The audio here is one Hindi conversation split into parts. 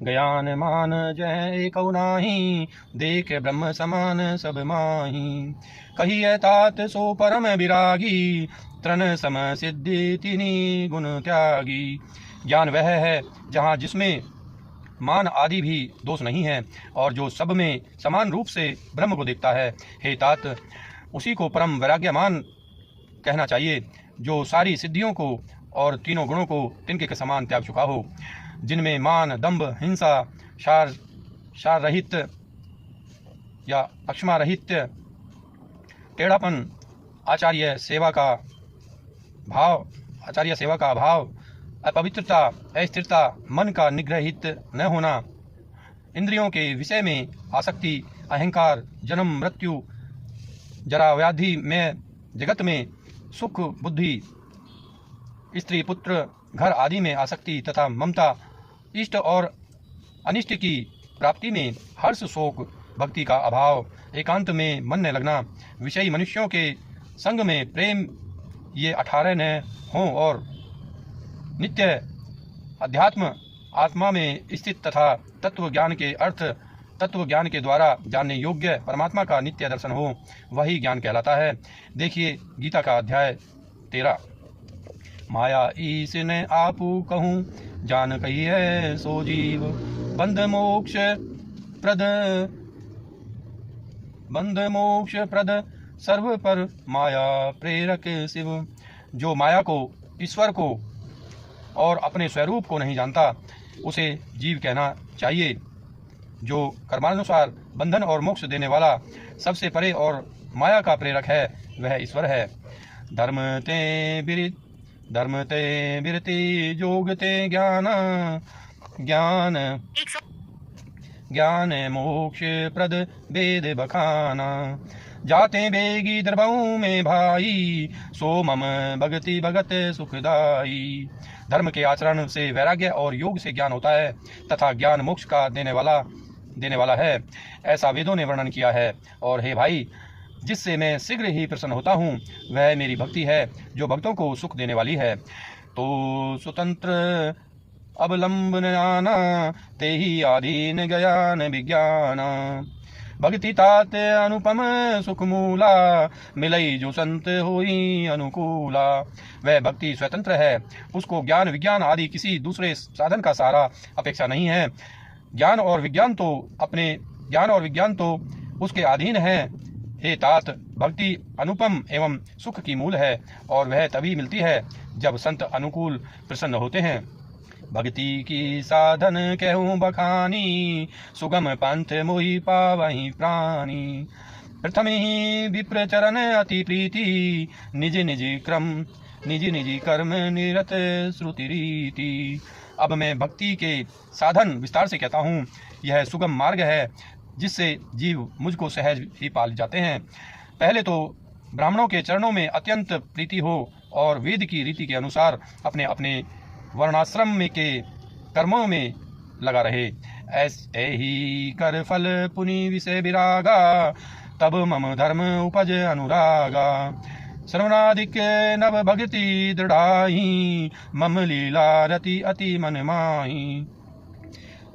ज्ञान मान जय एको नाही, देख ब्रह्म समान सब माही। कहिए तात सो परम विरागी, तृण सम सिद्धि तिन्ही गुण त्यागी। ज्ञान वह है जहाँ जिसमें मान आदि भी दोष नहीं है, और जो सब में समान रूप से ब्रह्म को देखता है। हे तात, उसी को परम वैराग्यमान कहना चाहिए, जो सारी सिद्धियों को और तीनों गुणों को तिनके के समान त्याग चुका हो, जिनमें मान, दंभ, हिंसा, शार रहित या अक्षमा रहित, टेढ़ापन, आचार्य सेवा का अभाव, अपवित्रता, अस्थिरता, मन का निग्रहित न होना, इंद्रियों के विषय में आसक्ति, अहंकार, जन्म मृत्यु, जरा व्याधि में, जगत में सुख बुद्धि, स्त्री पुत्र घर आदि में आसक्ति तथा ममता, इष्ट और अनिष्ट की प्राप्ति में हर्ष शोक, भक्ति का अभाव, एकांत में मन न लगना, विषयी मनुष्यों के संग में प्रेम, ये 18 न हों, और नित्य अध्यात्म आत्मा में स्थित तथा तत्व ज्ञान के द्वारा जानने योग्य परमात्मा का नित्य दर्शन हो, वही ज्ञान कहलाता है। देखिए गीता का अध्याय 13। माया ईस ने आपू कहूँ, जान कही है सो जीव, बंध मोक्ष प्रद सर्व पर माया प्रेरक शिव। जो माया को, ईश्वर को और अपने स्वरूप को नहीं जानता, उसे जीव कहना चाहिए। जो कर्मानुसार बंधन और मोक्ष देने वाला, सबसे परे और माया का प्रेरक है, वह ईश्वर है। धर्म ते बिरति जोग ते ज्ञान मोक्ष प्रद वेद बखाना। जाते बेगी द्रवऊ में भाई, सो मम भगति भगत सुखदाई। धर्म के आचरण से वैराग्य और योग से ज्ञान होता है, तथा ज्ञान मोक्ष का देने वाला है, ऐसा वेदों ने वर्णन किया है। और हे भाई, जिससे मैं शीघ्र ही प्रसन्न होता हूँ, वह मेरी भक्ति है, जो भक्तों को सुख देने वाली है। तो स्वतंत्र अवलंबन आना, ते ही आधीन ज्ञान विज्ञान। भक्ति तात अनुपम सुख मूला, मिलई जो संत होई अनुकूला। वह भक्ति स्वतंत्र है, उसको ज्ञान विज्ञान आदि किसी दूसरे साधन का सहारा अपेक्षा नहीं है। ज्ञान और विज्ञान तो उसके अधीन है। हे तात, भक्ति अनुपम एवं सुख की मूल है, और वह तभी मिलती है जब संत अनुकूल प्रसन्न होते हैं। भक्ति की साधन कहूँ बखानी, सुगम पंथ मोहि पावहि प्राणी। प्रथम ही विप्र चरण अति प्रीति, निज निज कर्म निरत श्रुति रीति। अब मैं भक्ति के साधन विस्तार से कहता हूँ। यह सुगम मार्ग है, जिससे जीव मुझको सहज ही पाल जाते हैं। पहले तो ब्राह्मणों के चरणों में अत्यंत प्रीति हो, और वेद की रीति के अनुसार अपने अपने वर्णाश्रम में के कर्मों में लगा रहे। ऐसे ही कर फल पुनि विषय विरागा, तब मम धर्म उपज अनुरागा। श्रवणादिक नव भक्ति दृढ़ाई, मम लीला रति अति मन माही।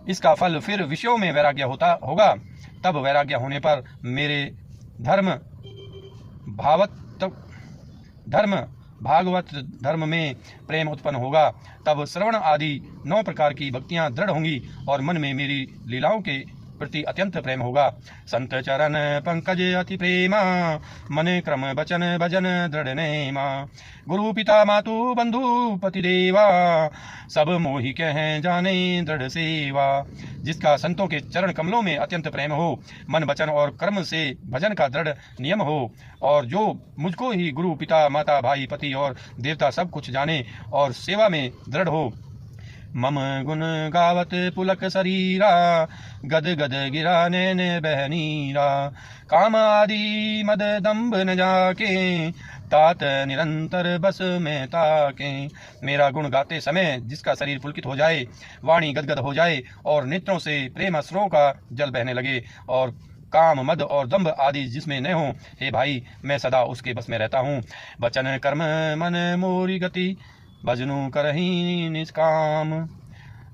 इसका फल फिर विषयों में वैराग्य होगा। तब वैराग्य होने पर मेरे भागवत धर्म में प्रेम उत्पन्न होगा। तब श्रवण आदि 9 प्रकार की भक्तियां दृढ़ होंगी, और मन में मेरी लीलाओं के प्रति अत्यंत प्रेम होगा। संत चरण पंकज अति प्रेमा, मन क्रम बचन भजन दृढ़ नेमा। गुरु पिता मातु बंधु पति देवा, सब मोहि कहें जाने दृढ़ सेवा। जिसका संतों के चरण कमलों में अत्यंत प्रेम हो, मन वचन और कर्म से भजन का दृढ़ नियम हो, और जो मुझको ही गुरु पिता माता भाई पति और देवता सब कुछ जाने और सेवा में दृढ़ हो। मम गुण गावत पुलक शरीरा, गद गद गिरा नैन बहनीरा। काम आदि मद दंभ न जाके, तात निरंतर बस में ताके। मेरा गुण गाते समय जिसका शरीर पुलकित हो जाए, वाणी गदगद हो जाए, और नेत्रों से प्रेम अश्रुओं का जल बहने लगे, और काम मद और दंभ आदि जिसमें न हो, हे भाई, मैं सदा उसके बस में रहता हूँ। वचन कर्म मन मोरी गति, भजनु करही निष्काम।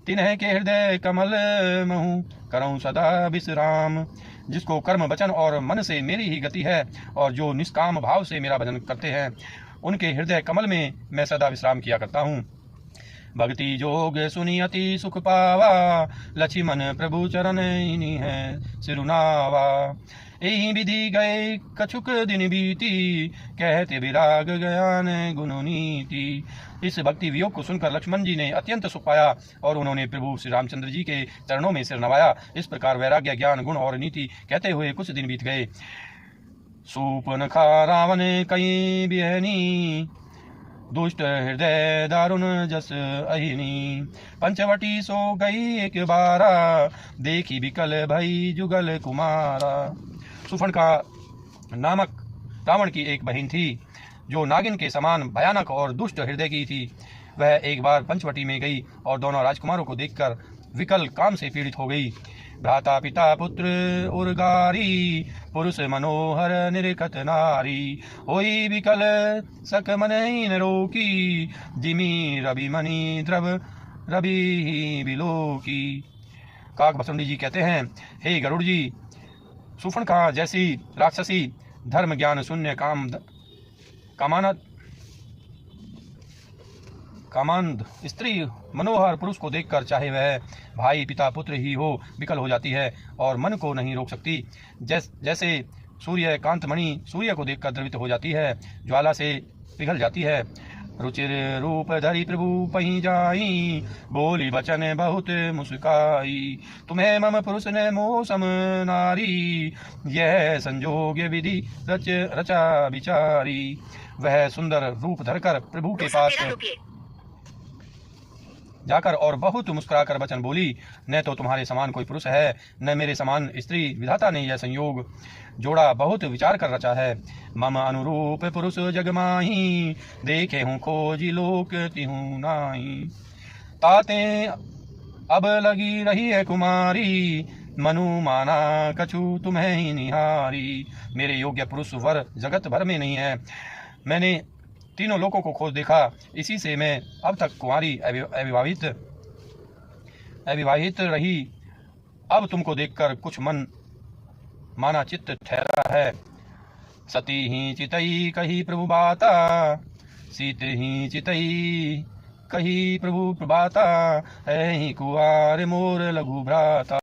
तिन्ह के हृदय कमल महु करऊं सदा विश्राम। जिसको कर्म वचन और मन से मेरी ही गति है और जो निष्काम भाव से मेरा भजन करते हैं उनके हृदय कमल में मैं सदा विश्राम किया करता हूँ। भक्ति जोग सुनी अति सुख पावा, लक्ष्मण प्रभु चरण इन्हीं है सिरुनावा। यही विधि गए कछुक दिन बीती, कहते विराग ज्ञान गुण नीति। इस भक्ति वियोग को सुनकर लक्ष्मण जी ने अत्यंत सुख पाया और उन्होंने प्रभु श्री रामचंद्र जी के चरणों में सिर नवाया। इस प्रकार वैराग्य ज्ञान गुण और नीति कहते हुए कुछ दिन बीत गए। सूपनखा रावण कई बिहनी, दुष्ट हृदय दारुण जस अहिनी। पंचवटी सो गई एक बारा, देखी विकल भई जुगल कुमारा। सुफनका नामक रावण की एक बहन थी जो नागिन के समान भयानक और दुष्ट हृदय की थी। वह एक बार पंचवटी में गई और दोनों राजकुमारों को देखकर विकल काम से पीड़ित हो गई। भ्राता पिता पुत्र उर्गारी, पुरुष मनोहर निरखत नारी। होई विकल सक मनहीन रोकी, जिमी रवि मणि द्रव रवि बिलोकी। काक भसुंडी जी कहते हैं, हे गरुड़ जी, सुफनका जैसी राक्षसी धर्म ज्ञान शून्य कामांध स्त्री मनोहर पुरुष को देखकर चाहे वह भाई पिता पुत्र ही हो विकल हो जाती है और मन को नहीं रोक सकती। जैसे सूर्य कांतमणि सूर्य को देखकर द्रवित हो जाती है, ज्वाला से पिघल जाती है। रुचिर रूप धरी प्रभु पही जाई, बोली बचन बहुत मुस्काई। तुम्हें मम पुरुष ने मोसम नारी, यह संजोग विधि रचा विचारी। वह सुंदर रूप धरकर प्रभु के पास जाकर और बहुत मुस्कुराकर वचन बोली, न तो तुम्हारे समान कोई पुरुष है न मेरे समान स्त्री। विधाता ने यह संयोग जोड़ा बहुत विचार कर रचा है। मम अनुरूप पुरुष जगमाही, देखे हूँ खोजी लोक तिहूँ नाही। ताते अब लगी रही है कुमारी, मनु माना कछु तुम्हें ही निहारी। मेरे योग्य पुरुष वर जगत भर में नहीं है। मैंने तीनों लोकों को खोज देखा, इसी से मैं अब तक कुंवारी अविवाहित रही। अब तुमको देखकर कुछ मन माना चित्त ठहरा है। सती ही चितई कही प्रभु बाता, सीत ही चितई कही प्रभु प्रभाता। है ही कुआर मोर लघु भ्राता।